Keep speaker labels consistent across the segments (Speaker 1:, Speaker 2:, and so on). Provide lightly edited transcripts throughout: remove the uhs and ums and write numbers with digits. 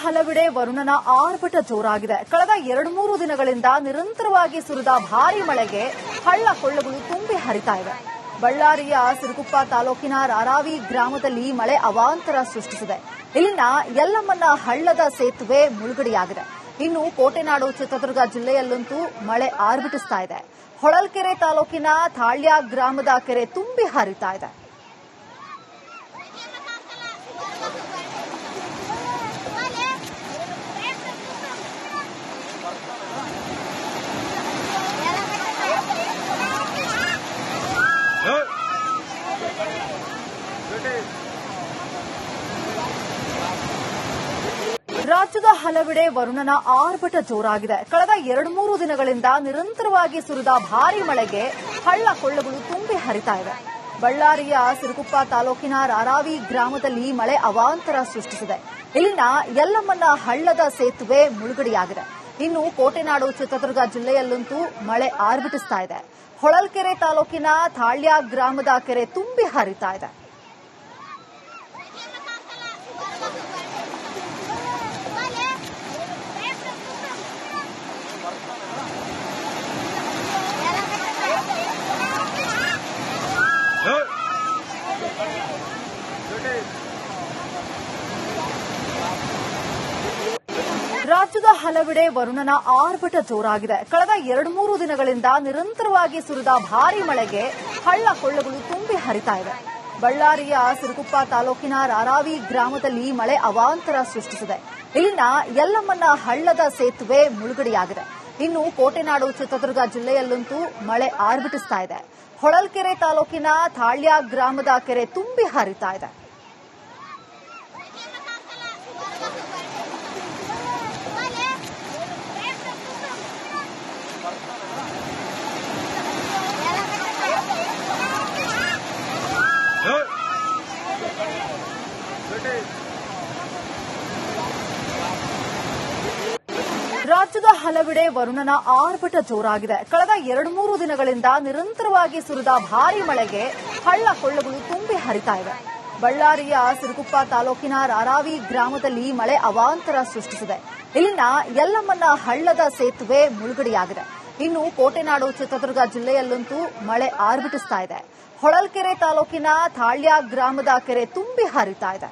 Speaker 1: ಹಲವೆಡೆ ವರುಣನ ಆರ್ಭಟ ಜೋರಾಗಿದೆ. ಕಳೆದ 2-3 ದಿನಗಳಿಂದ ನಿರಂತರವಾಗಿ ಸುರಿದ ಭಾರೀ ಮಳೆಗೆ ಹಳ್ಳ ಕೊಳ್ಳಗಳು ತುಂಬಿ ಹರಿತಾ ಇವೆ. ಬಳ್ಳಾರಿಯ ಸಿರುಗುಪ್ಪ ತಾಲೂಕಿನ ರಾರಾವಿ ಗ್ರಾಮದಲ್ಲಿ ಮಳೆ ಅವಾಂತರ ಸೃಷ್ಟಿಸಿದೆ. ಇಲ್ಲಿನ ಯಲ್ಲಮ್ಮನ ಹಳ್ಳದ ಸೇತುವೆ ಮುಳುಗಡೆಯಾಗಿದೆ. ಇನ್ನು ಕೋಟೆನಾಡು ಚಿತ್ರದುರ್ಗ ಜಿಲ್ಲೆಯಲ್ಲಂತೂ ಮಳೆ ಆರ್ಭಟಿಸ್ತಾ ಇದೆ. ಹೊಳಲ್ಕೆರೆ ತಾಲೂಕಿನ ತಾಳ್ಯ ಗ್ರಾಮದ ಕೆರೆ ತುಂಬಿ ಹರಿತಾ ಇದೆ. ರಾಜ್ಯದ ಹಲವೆಡೆ ವರುಣನ ಆರ್ಭಟ ಜೋರಾಗಿದೆ. ಕಳೆದ 2-3 ದಿನಗಳಿಂದ ನಿರಂತರವಾಗಿ ಸುರಿದ ಭಾರೀ ಮಳೆಗೆ ಹಳ್ಳ ಕೊಳ್ಳಗಳು ತುಂಬಿ ಹರಿತಾ ಇವೆ. ಬಳ್ಳಾರಿಯ ಸಿರುಗುಪ್ಪ ತಾಲೂಕಿನ ರಾರಾವಿ ಗ್ರಾಮದಲ್ಲಿ ಮಳೆ ಅವಾಂತರ ಸೃಷ್ಟಿಸಿದೆ. ಇಲ್ಲಿನ ಯಲ್ಲಮ್ಮನ ಹಳ್ಳದ ಸೇತುವೆ ಮುಳುಗಡೆಯಾಗಿದೆ. ಇನ್ನು ಕೋಟೆನಾಡು ಚಿತ್ರದುರ್ಗ ಜಿಲ್ಲೆಯಲ್ಲಂತೂ ಮಳೆ ಆರ್ಭಟಿಸ್ತಾ ಇದೆ. ಹೊಳಲ್ಕೆರೆ ತಾಲೂಕಿನ ತಾಳ್ಯ ಗ್ರಾಮದ ಕೆರೆ ತುಂಬಿ ಹರಿತಾ ಇದೆ. ರಾಜ್ಯದ ಹಲವೆಡೆ ವರುಣನ ಆರ್ಭಟ ಜೋರಾಗಿದೆ. ಕಳೆದ 2-3 ದಿನಗಳಿಂದ ನಿರಂತರವಾಗಿ ಸುರಿದ ಭಾರೀ ಮಳೆಗೆ ಹಳ್ಳ ಕೊಳ್ಳಗಳು ತುಂಬಿ ಹರಿತಾ ಇವೆ. ಬಳ್ಳಾರಿಯ ಸಿರುಗುಪ್ಪ ತಾಲೂಕಿನ ರಾರಾವಿ ಗ್ರಾಮದಲ್ಲಿ ಮಳೆ ಅವಾಂತರ ಸೃಷ್ಟಿಸಿದೆ. ಇಲ್ಲಿನ ಯಲ್ಲಮ್ಮನ ಹಳ್ಳದ ಸೇತುವೆ ಮುಳುಗಡೆಯಾಗಿದೆ. ಇನ್ನು ಕೋಟೆನಾಡು ಚಿತ್ರದುರ್ಗ ಜಿಲ್ಲೆಯಲ್ಲಂತೂ ಮಳೆ ಆರ್ಭಟಿಸ್ತಾ ಇದೆ. ಹೊಳಲ್ಕೆರೆ ತಾಲೂಕಿನ ತಾಳ್ಯ ಗ್ರಾಮದ ಕೆರೆ ತುಂಬಿ ಹರಿತಾ ಇದೆ. ರಾಜ್ಯದ ಹಲವೆಡೆ ವರುಣನ ಆರ್ಭಟ ಜೋರಾಗಿದೆ. ಕಳೆದ 2-3 ದಿನಗಳಿಂದ ನಿರಂತರವಾಗಿ ಸುರಿದ ಭಾರೀ ಮಳೆಗೆ ಹಳ್ಳ ಕೊಳ್ಳಗಳು ತುಂಬಿ ಹರಿತಾ ಇವೆ. ಬಳ್ಳಾರಿಯ ಸಿರುಗುಪ್ಪ ತಾಲೂಕಿನ ರಾರಾವಿ ಗ್ರಾಮದಲ್ಲಿ ಮಳೆ ಅವಾಂತರ ಸೃಷ್ಟಿಸಿದೆ. ಇಲ್ಲಿನ ಯಲ್ಲಮ್ಮನ ಹಳ್ಳದ ಸೇತುವೆ ಮುಳುಗಡೆಯಾಗಿದೆ. ಇನ್ನು ಕೋಟೆನಾಡು ಚಿತ್ರದುರ್ಗ ಜಿಲ್ಲೆಯಲ್ಲಂತೂ ಮಳೆ ಆರ್ಭಟಿಸ್ತಾ ಇದೆ. ಹೊಳಲ್ಕೆರೆ ತಾಲೂಕಿನ ತಾಳ್ಯ ಗ್ರಾಮದ ಕೆರೆ ತುಂಬಿ ಹರಿತಾ ಇದೆ.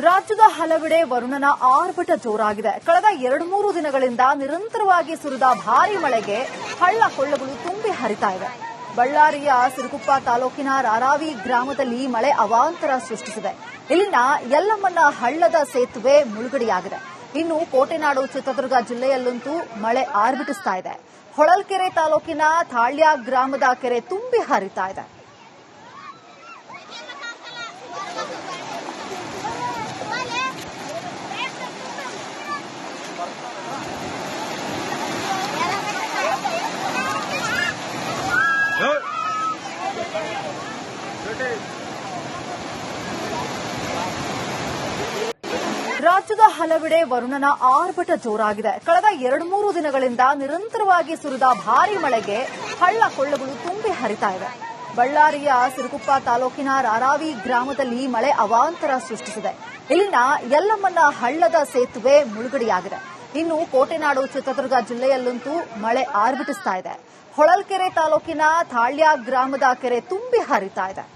Speaker 1: ರಾಜ್ಯದ ಹಲವೆಡೆ ವರುಣನ ಆರ್ಭಟ ಜೋರಾಗಿದೆ. ಕಳೆದ 2-3 ದಿನಗಳಿಂದ ನಿರಂತರವಾಗಿ ಸುರಿದ ಭಾರೀ ಮಳೆಗೆ ಹಳ್ಳ ಕೊಳ್ಳಗಳು ತುಂಬಿ ಹರಿತಾ ಇವೆ. ಬಳ್ಳಾರಿಯ ಸಿರುಗುಪ್ಪ ತಾಲೂಕಿನ ರಾರಾವಿ ಗ್ರಾಮದಲ್ಲಿ ಮಳೆ ಅವಾಂತರ ಸೃಷ್ಟಿಸಿದೆ. ಇಲ್ಲಿನ ಯಲ್ಲಮ್ಮನ ಹಳ್ಳದ ಸೇತುವೆ ಮುಳುಗಡೆಯಾಗಿದೆ. ಇನ್ನು ಕೋಟೆನಾಡು ಚಿತ್ರದುರ್ಗ ಜಿಲ್ಲೆಯಲ್ಲಂತೂ ಮಳೆ ಆರ್ಭಟಿಸ್ತಾ ಇದೆ. ಹೊಳಲ್ಕೆರೆ ತಾಲೂಕಿನ ತಾಳ್ಯ ಗ್ರಾಮದ ಕೆರೆ ತುಂಬಿ ಹರಿತಾ ಇದೆ. ರಾಜ್ಯದ ಹಲವೆಡೆ ವರುಣನ ಆರ್ಭಟ ಜೋರಾಗಿದೆ. ಕಳೆದ 2-3 ದಿನಗಳಿಂದ ನಿರಂತರವಾಗಿ ಸುರಿದ ಭಾರೀ ಮಳೆಗೆ ಹಳ್ಳ ಕೊಳ್ಳಗಳು ತುಂಬಿ ಹರಿತಾ ಇವೆ. ಬಳ್ಳಾರಿಯ ಸಿರುಗುಪ್ಪ ತಾಲೂಕಿನ ರಾರಾವಿ ಗ್ರಾಮದಲ್ಲಿ ಮಳೆ ಅವಾಂತರ ಸೃಷ್ಟಿಸಿದೆ. ಇಲ್ಲಿನ ಯಲ್ಲಮ್ಮನ ಹಳ್ಳದ ಸೇತುವೆ ಮುಳುಗಡೆಯಾಗಿದೆ. ಇನ್ನು ಕೋಟೆನಾಡು ಚಿತ್ರದುರ್ಗ ಜಿಲ್ಲೆಯಲ್ಲಂತೂ ಮಳೆ ಆರ್ಭಟಿಸ್ತಾ ಇದೆ. ಹೊಳಲ್ಕೆರೆ ತಾಲೂಕಿನ ತಾಳ್ಯ ಗ್ರಾಮದ ಕೆರೆ ತುಂಬಿ ಹರಿತಾ ಇದೆ.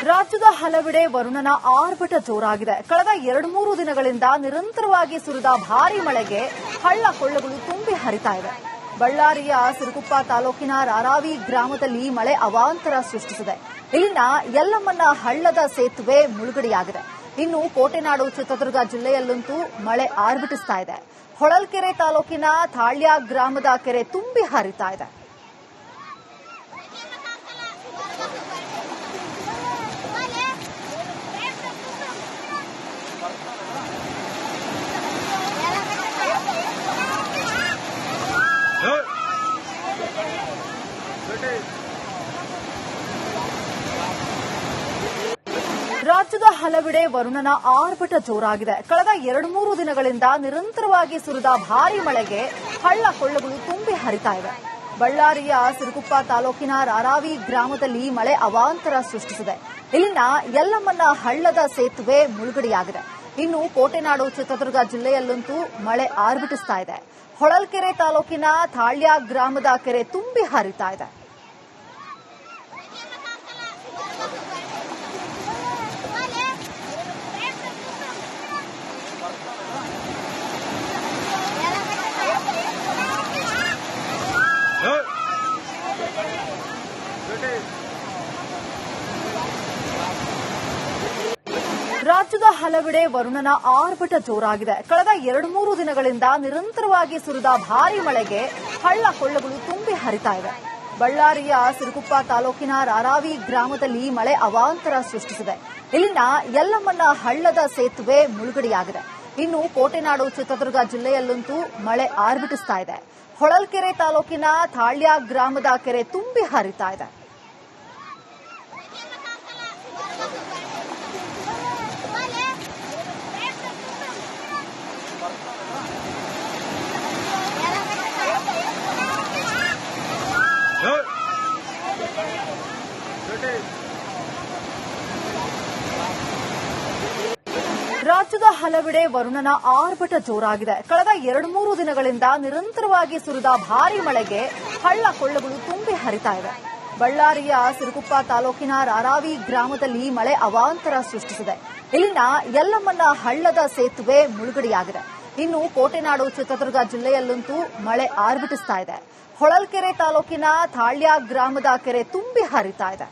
Speaker 1: ರಾಜ್ಯದ ಹಲವೆಡೆ ವರುಣನ ಆರ್ಭಟ ಜೋರಾಗಿದೆ. ಕಳೆದ 2-3 ದಿನಗಳಿಂದ ನಿರಂತರವಾಗಿ ಸುರಿದ ಭಾರೀ ಮಳೆಗೆ ಹಳ್ಳ ಕೊಳ್ಳಗಳು ತುಂಬಿ ಹರಿತಾ ಇವೆ. ಬಳ್ಳಾರಿಯ ಸಿರುಗುಪ್ಪ ತಾಲೂಕಿನ ರಾರಾವಿ ಗ್ರಾಮದಲ್ಲಿ ಮಳೆ ಅವಾಂತರ ಸೃಷ್ಟಿಸಿದೆ. ಇಲ್ಲಿನ ಯಲ್ಲಮ್ಮನ ಹಳ್ಳದ ಸೇತುವೆ ಮುಳುಗಡೆಯಾಗಿದೆ. ಇನ್ನು ಕೋಟೆನಾಡು ಚಿತ್ರದುರ್ಗ ಜಿಲ್ಲೆಯಲ್ಲಂತೂ ಮಳೆ ಆರ್ಭಟಿಸ್ತಾ ಇದೆ. ಹೊಳಲ್ಕೆರೆ ತಾಲೂಕಿನ ತಾಳ್ಯ ಗ್ರಾಮದ ಕೆರೆ ತುಂಬಿ ಹರಿತಾ ಇದೆ. ರಾಜ್ಯದ ಹಲವೆಡೆ ವರುಣನ ಆರ್ಭಟ ಜೋರಾಗಿದೆ. ಕಳೆದ 2-3 ದಿನಗಳಿಂದ ನಿರಂತರವಾಗಿ ಸುರಿದ ಭಾರೀ ಮಳೆಗೆ ಹಳ್ಳ ಕೊಳ್ಳಗಳು ತುಂಬಿ ಹರಿತಾ ಇವೆ. ಬಳ್ಳಾರಿಯ ಸಿರುಗುಪ್ಪ ತಾಲೂಕಿನ ರಾರಾವಿ ಗ್ರಾಮದಲ್ಲಿ ಮಳೆ ಅವಾಂತರ ಸೃಷ್ಟಿಸಿದೆ. ಇಲ್ಲಿನ ಯಲ್ಲಮ್ಮನ ಹಳ್ಳದ ಸೇತುವೆ ಮುಳುಗಡೆಯಾಗಿದೆ. ಇನ್ನು ಕೋಟೆನಾಡು ಚಿತ್ರದುರ್ಗ ಜಿಲ್ಲೆಯಲ್ಲಂತೂ ಮಳೆ ಆರ್ಭಟಿಸ್ತಾ ಇದೆ. ಹೊಳಲ್ಕೆರೆ ತಾಲೂಕಿನ ತಾಳ್ಯ ಗ್ರಾಮದ ಕೆರೆ ತುಂಬಿ ಹರಿತಾ ಇದೆ. ರಾಜ್ಯದ ಹಲವೆಡೆ ವರುಣನ ಆರ್ಭಟ ಜೋರಾಗಿದೆ. ಕಳೆದ 2-3 ದಿನಗಳಿಂದ ನಿರಂತರವಾಗಿ ಸುರಿದ ಭಾರೀ ಮಳೆಗೆ ಹಳ್ಳ ಕೊಳ್ಳಗಳು ತುಂಬಿ ಹರಿತಾ ಇವೆ. ಬಳ್ಳಾರಿಯ ಸಿರುಗುಪ್ಪ ತಾಲೂಕಿನ ರಾರಾವಿ ಗ್ರಾಮದಲ್ಲಿ ಮಳೆ ಅವಾಂತರ ಸೃಷ್ಟಿಸಿದೆ. ಇಲ್ಲಿನ ಯಲ್ಲಮ್ಮನ ಹಳ್ಳದ ಸೇತುವೆ ಮುಳುಗಡೆಯಾಗಿದೆ. ಇನ್ನು ಕೋಟೆನಾಡು ಚಿತ್ರದುರ್ಗ ಜಿಲ್ಲೆಯಲ್ಲಂತೂ ಮಳೆ ಆರ್ಭಟಿಸ್ತಾ ಇದೆ. ಹೊಳಲ್ಕೆರೆ ತಾಲೂಕಿನ ತಾಳ್ಯ ಗ್ರಾಮದ ಕೆರೆ ತುಂಬಿ ಹರಿತಾ ಇದೆ. ರಾಜ್ಯದ ಹಲವೆಡೆ ವರುಣನ ಆರ್ಭಟ ಜೋರಾಗಿದೆ. ಕಳೆದ 2-3 ದಿನಗಳಿಂದ ನಿರಂತರವಾಗಿ ಸುರಿದ ಭಾರೀ ಮಳೆಗೆ ಹಳ್ಳ ಕೊಳ್ಳಗಳು ತುಂಬಿ ಹರಿತಾ ಇವೆ. ಬಳ್ಳಾರಿಯ ಸಿರುಗುಪ್ಪ ತಾಲೂಕಿನ ರಾರಾವಿ ಗ್ರಾಮದಲ್ಲಿ ಮಳೆ ಅವಾಂತರ ಸೃಷ್ಟಿಸಿದೆ. ಇಲ್ಲಿನ ಯಲ್ಲಮ್ಮನ ಹಳ್ಳದ ಸೇತುವೆ ಮುಳುಗಡೆಯಾಗಿದೆ. ಇನ್ನು ಕೋಟೆನಾಡು ಚಿತ್ರದುರ್ಗ ಜಿಲ್ಲೆಯಲ್ಲಂತೂ ಮಳೆ ಆರ್ಭಟಿಸ್ತಾ ಇದೆ. ಹೊಳಲ್ಕೆರೆ ತಾಲೂಕಿನ ತಾಳ್ಯ ಗ್ರಾಮದ ಕೆರೆ ತುಂಬಿ ಹರಿತಾ ಇದೆ.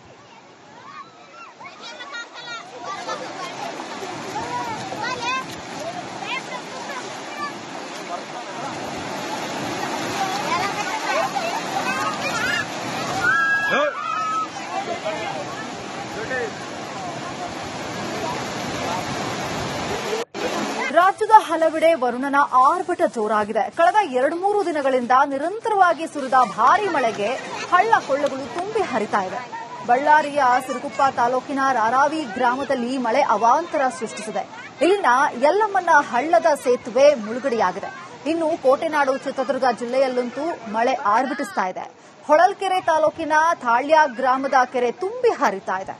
Speaker 1: ರಾಜ್ಯದ ಹಲವೆಡೆ ವರುಣನ ಆರ್ಭಟ ಜೋರಾಗಿದೆ. ಕಳೆದ 2-3 ದಿನಗಳಿಂದ ನಿರಂತರವಾಗಿ ಸುರಿದ ಭಾರೀ ಮಳೆಗೆ ಹಳ್ಳ ಕೊಳ್ಳಗಳು ತುಂಬಿ ಹರಿತಾ ಇವೆ. ಬಳ್ಳಾರಿಯ ಸಿರುಗುಪ್ಪ ತಾಲೂಕಿನ ರಾರಾವಿ ಗ್ರಾಮದಲ್ಲಿ ಮಳೆ ಅವಾಂತರ ಸೃಷ್ಟಿಸಿದೆ. ಇಲ್ಲಿನ ಯಲ್ಲಮ್ಮನ ಹಳ್ಳದ ಸೇತುವೆ ಮುಳುಗಡೆಯಾಗಿದೆ. ಇನ್ನು ಕೋಟೆನಾಡು ಚಿತ್ರದುರ್ಗ ಜಿಲ್ಲೆಯಲ್ಲಂತೂ ಮಳೆ ಆರ್ಭಟಿಸ್ತಾ ಇದೆ. ಹೊಳಲ್ಕೆರೆ ತಾಲೂಕಿನ ತಾಳ್ಯ ಗ್ರಾಮದ ಕೆರೆ ತುಂಬಿ ಹರಿತಾ ಇದೆ.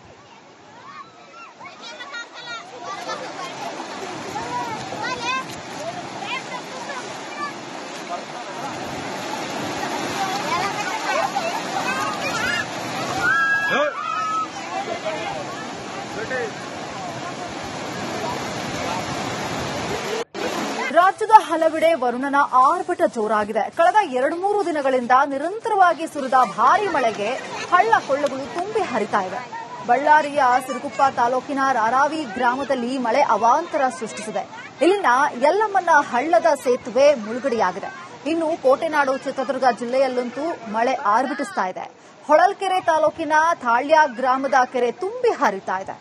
Speaker 1: ರಾಜ್ಯದ ಹಲವೆಡೆ ವರುಣನ ಆರ್ಭಟ ಜೋರಾಗಿದೆ. ಕಳೆದ 2-3 ದಿನಗಳಿಂದ ನಿರಂತರವಾಗಿ ಸುರಿದ ಭಾರೀ ಮಳೆಗೆ ಹಳ್ಳ ಕೊಳ್ಳಗಳು ತುಂಬಿ ಹರಿತಾ ಇವೆ. ಬಳ್ಳಾರಿಯ ಸಿರುಗುಪ್ಪ ತಾಲೂಕಿನ ರಾರಾವಿ ಗ್ರಾಮದಲ್ಲಿ ಮಳೆ ಅವಾಂತರ ಸೃಷ್ಟಿಸಿದೆ. ಇಲ್ಲಿನ ಯಲ್ಲಮ್ಮನ ಹಳ್ಳದ ಸೇತುವೆ ಮುಳುಗಡೆಯಾಗಿದೆ. ಇನ್ನು ಕೋಟೆನಾಡು ಚಿತ್ರದುರ್ಗ ಜಿಲ್ಲೆಯಲ್ಲಂತೂ ಮಳೆ ಆರ್ಭಟಿಸ್ತಾ ಇದೆ. ಹೊಳಲ್ಕೆರೆ ತಾಲೂಕಿನ ತಾಳ್ಯ ಗ್ರಾಮದ ಕೆರೆ ತುಂಬಿ ಹರಿತಾ ಇದೆ.